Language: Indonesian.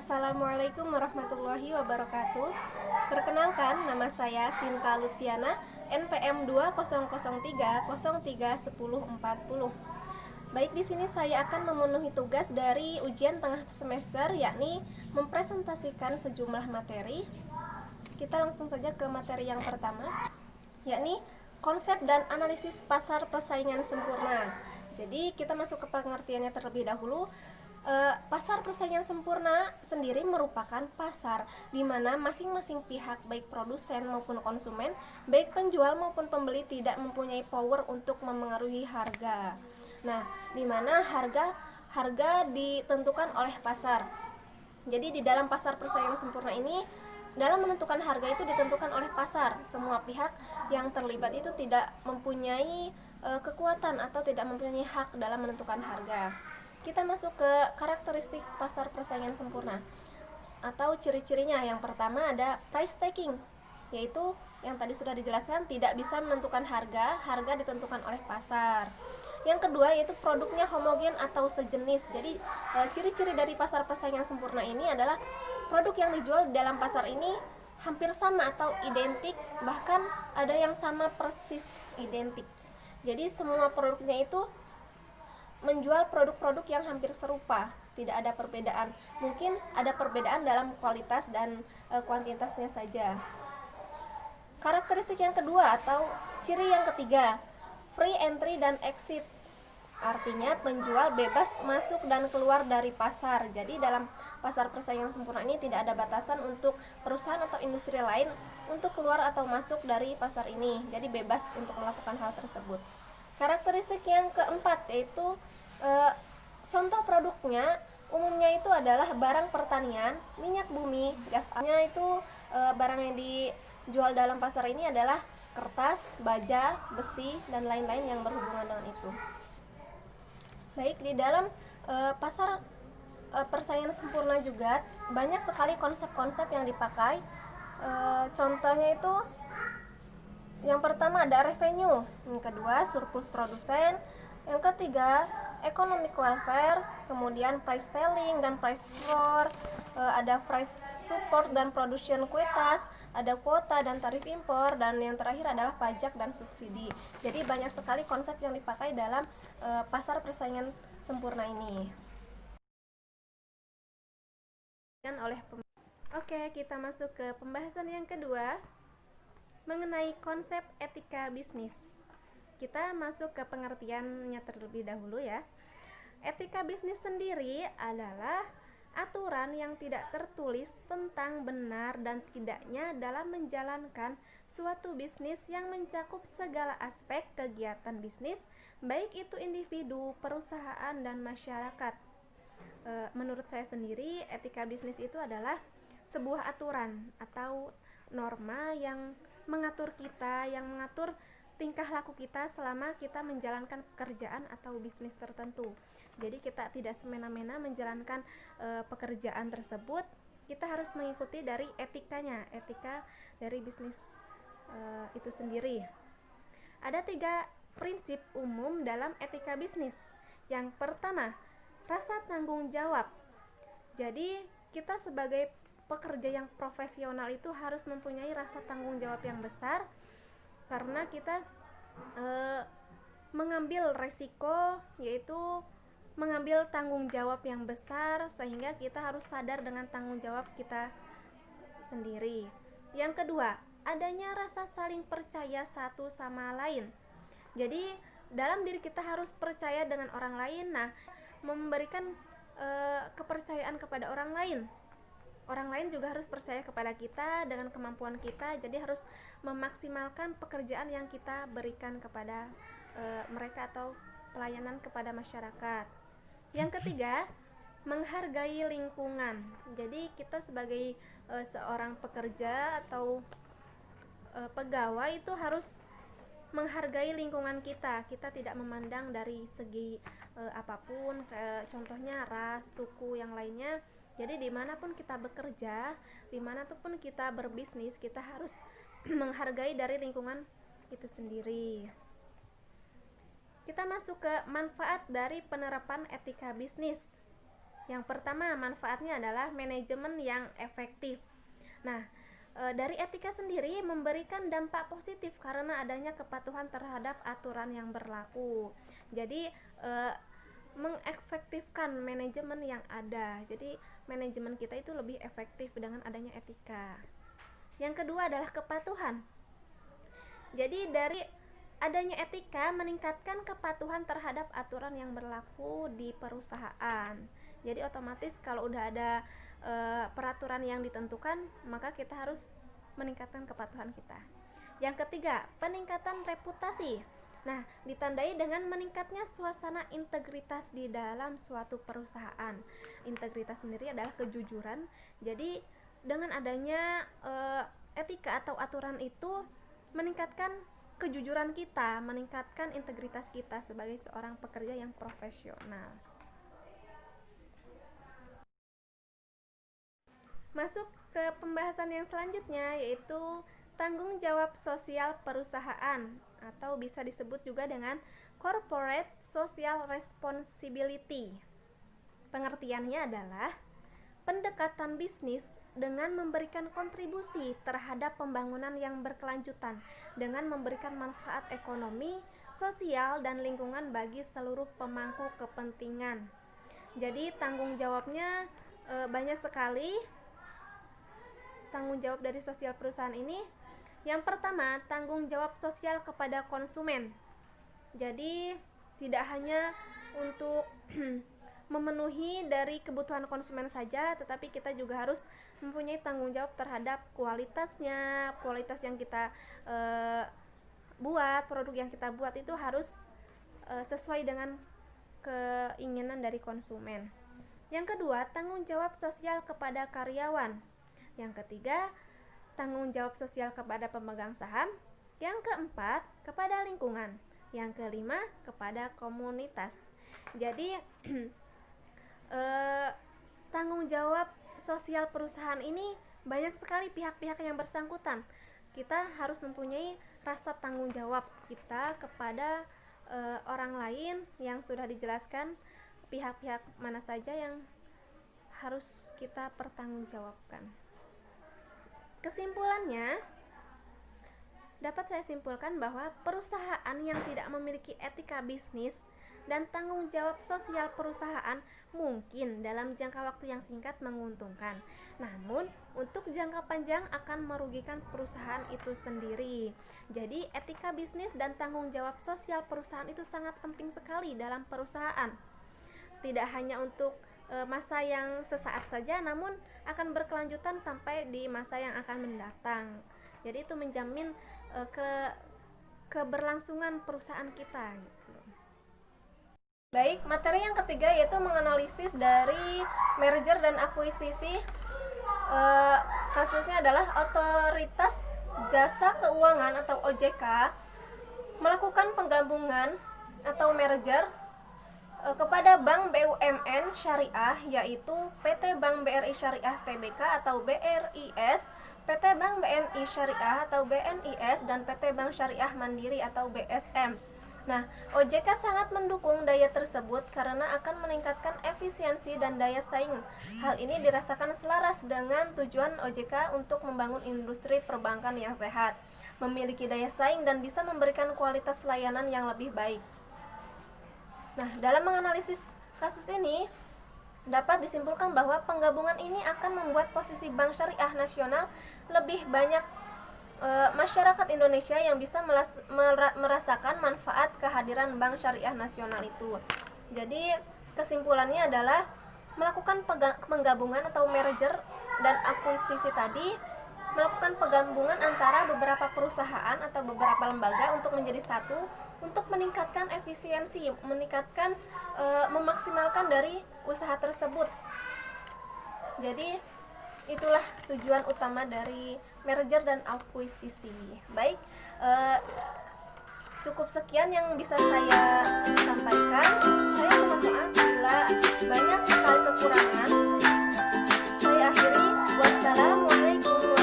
Assalamualaikum warahmatullahi wabarakatuh. Perkenalkan, nama saya Sinta Lutfiana, NPM 2003031040. Baik, di sini saya akan memenuhi tugas dari ujian tengah semester, yakni mempresentasikan sejumlah materi. Kita langsung saja ke materi yang pertama, yakni konsep dan analisis pasar persaingan sempurna. Jadi kita masuk ke pengertiannya terlebih dahulu. Pasar persaingan sempurna sendiri merupakan pasar di mana masing-masing pihak, baik produsen maupun konsumen, baik penjual maupun pembeli, tidak mempunyai power untuk memengaruhi harga. Nah, di mana harga ditentukan oleh pasar. Jadi di dalam pasar persaingan sempurna ini, dalam menentukan harga itu ditentukan oleh pasar. Semua pihak yang terlibat itu tidak mempunyai kekuatan atau tidak mempunyai hak dalam menentukan harga. Kita masuk ke karakteristik pasar persaingan sempurna atau ciri-cirinya. Yang pertama ada price taking, yaitu yang tadi sudah dijelaskan, tidak bisa menentukan harga ditentukan oleh pasar. Yang kedua yaitu produknya homogen atau sejenis. Jadi ciri-ciri dari pasar persaingan sempurna ini adalah produk yang dijual dalam pasar ini hampir sama atau identik, bahkan ada yang sama persis identik. Jadi semua produknya itu menjual produk-produk yang hampir serupa, tidak ada perbedaan. Mungkin ada perbedaan dalam kualitas dan kuantitasnya saja. Karakteristik yang kedua atau ciri yang ketiga, free entry dan exit. Artinya penjual bebas masuk dan keluar dari pasar. Jadi dalam pasar persaingan sempurna ini tidak ada batasan untuk perusahaan atau industri lain untuk keluar atau masuk dari pasar ini. Jadi bebas untuk melakukan hal tersebut. Karakteristik yang keempat yaitu contoh produknya umumnya itu adalah barang pertanian, minyak bumi, gas alamnya itu barang yang dijual dalam pasar ini adalah kertas, baja, besi, dan lain-lain yang berhubungan dengan itu. Baik, di dalam pasar persaingan sempurna juga banyak sekali konsep-konsep yang dipakai. Contohnya itu yang pertama ada revenue, yang kedua surplus produsen, yang ketiga economic welfare, kemudian price selling dan price floor, ada price support dan production quotas, ada kuota dan tarif impor, dan yang terakhir adalah pajak dan subsidi. Jadi banyak sekali konsep yang dipakai dalam pasar persaingan sempurna ini. Oke, kita masuk ke pembahasan yang kedua mengenai konsep etika bisnis. Kita masuk ke pengertiannya terlebih dahulu ya. Etika bisnis sendiri adalah aturan yang tidak tertulis tentang benar dan tidaknya dalam menjalankan suatu bisnis yang mencakup segala aspek kegiatan bisnis, baik itu individu, perusahaan, dan masyarakat. Menurut saya sendiri, etika bisnis itu adalah sebuah aturan atau norma yang mengatur kita, yang mengatur tingkah laku kita selama kita menjalankan pekerjaan atau bisnis tertentu. Jadi kita tidak semena-mena menjalankan pekerjaan tersebut, kita harus mengikuti dari etikanya, etika dari bisnis itu sendiri. Ada 3 prinsip umum dalam etika bisnis. Yang pertama, rasa tanggung jawab. Jadi kita sebagai pekerja yang profesional itu harus mempunyai rasa tanggung jawab yang besar, karena kita mengambil resiko, yaitu mengambil tanggung jawab yang besar, sehingga kita harus sadar dengan tanggung jawab kita sendiri. Yang kedua, adanya rasa saling percaya satu sama lain. Jadi dalam diri kita harus percaya dengan orang lain, memberikan kepercayaan kepada orang lain. Orang lain juga harus percaya kepada kita dengan kemampuan kita. Jadi harus memaksimalkan pekerjaan yang kita berikan kepada mereka atau pelayanan kepada masyarakat. Yang ketiga, menghargai lingkungan. Jadi kita sebagai seorang pekerja atau pegawai itu harus menghargai lingkungan kita. Kita tidak memandang dari segi apapun, contohnya ras, suku, yang lainnya. Jadi dimanapun kita bekerja, dimanapun kita berbisnis, kita harus menghargai dari lingkungan itu sendiri. Kita masuk ke manfaat dari penerapan etika bisnis. Yang pertama, manfaatnya adalah manajemen yang efektif. Nah, dari etika sendiri memberikan dampak positif karena adanya kepatuhan terhadap aturan yang berlaku. Jadi mengefektifkan manajemen yang ada. Jadi manajemen kita itu lebih efektif dengan adanya etika. Yang kedua adalah kepatuhan. Jadi dari adanya etika meningkatkan kepatuhan terhadap aturan yang berlaku di perusahaan. Jadi otomatis kalau udah ada peraturan yang ditentukan, maka kita harus meningkatkan kepatuhan kita. Yang ketiga, peningkatan reputasi. Nah, ditandai dengan meningkatnya suasana integritas di dalam suatu perusahaan. Integritas sendiri adalah kejujuran. Jadi dengan adanya etika atau aturan itu meningkatkan kejujuran kita, meningkatkan integritas kita sebagai seorang pekerja yang profesional. Masuk ke pembahasan yang selanjutnya, yaitu tanggung jawab sosial perusahaan atau bisa disebut juga dengan corporate social responsibility. Pengertiannya adalah pendekatan bisnis dengan memberikan kontribusi terhadap pembangunan yang berkelanjutan dengan memberikan manfaat ekonomi, sosial, dan lingkungan bagi seluruh pemangku kepentingan. Jadi tanggung jawabnya banyak sekali. Tanggung jawab dari sosial perusahaan ini, yang pertama, tanggung jawab sosial kepada konsumen. Jadi tidak hanya untuk memenuhi dari kebutuhan konsumen saja, tetapi kita juga harus mempunyai tanggung jawab terhadap kualitasnya. Kualitas yang kita buat, produk yang kita buat itu harus sesuai dengan keinginan dari konsumen. Yang kedua, tanggung jawab sosial kepada karyawan. Yang ketiga, tanggung jawab sosial kepada pemegang saham. Yang keempat, kepada lingkungan. Yang kelima, kepada komunitas. Jadi tanggung jawab sosial perusahaan ini banyak sekali pihak-pihak yang bersangkutan. Kita harus mempunyai rasa tanggung jawab kita kepada orang lain yang sudah dijelaskan pihak-pihak mana saja yang harus kita pertanggungjawabkan. Kesimpulannya, dapat saya simpulkan bahwa perusahaan yang tidak memiliki etika bisnis dan tanggung jawab sosial perusahaan mungkin dalam jangka waktu yang singkat menguntungkan, namun untuk jangka panjang akan merugikan perusahaan itu sendiri. Jadi etika bisnis dan tanggung jawab sosial perusahaan itu sangat penting sekali dalam perusahaan. Tidak hanya untuk masa yang sesaat saja, namun akan berkelanjutan sampai di masa yang akan mendatang. Jadi itu menjamin keberlangsungan perusahaan kita gitu. Baik, materi yang ketiga yaitu menganalisis dari merger dan akuisisi. Kasusnya adalah Otoritas Jasa Keuangan atau OJK melakukan penggabungan atau merger kepada Bank BUMN Syariah, yaitu PT Bank BRI Syariah Tbk atau BRIS, PT Bank BNI Syariah atau BNIS, dan PT Bank Syariah Mandiri atau BSM. Nah, OJK sangat mendukung daya tersebut karena akan meningkatkan efisiensi dan daya saing. Hal ini dirasakan selaras dengan tujuan OJK untuk membangun industri perbankan yang sehat, memiliki daya saing, dan bisa memberikan kualitas layanan yang lebih baik. Nah, dalam menganalisis kasus ini dapat disimpulkan bahwa penggabungan ini akan membuat posisi Bank Syariah Nasional lebih banyak masyarakat Indonesia yang bisa merasakan manfaat kehadiran Bank Syariah Nasional itu. Jadi kesimpulannya adalah melakukan penggabungan atau merger dan akuisisi tadi, melakukan penggabungan antara beberapa perusahaan atau beberapa lembaga untuk menjadi satu, untuk meningkatkan efisiensi, meningkatkan memaksimalkan dari usaha tersebut. Jadi itulah tujuan utama dari merger dan akuisisi. Baik, cukup sekian yang bisa saya sampaikan. Saya mohon maaf bila banyak sekali kekurangan. Saya akhiri. Wassalamualaikum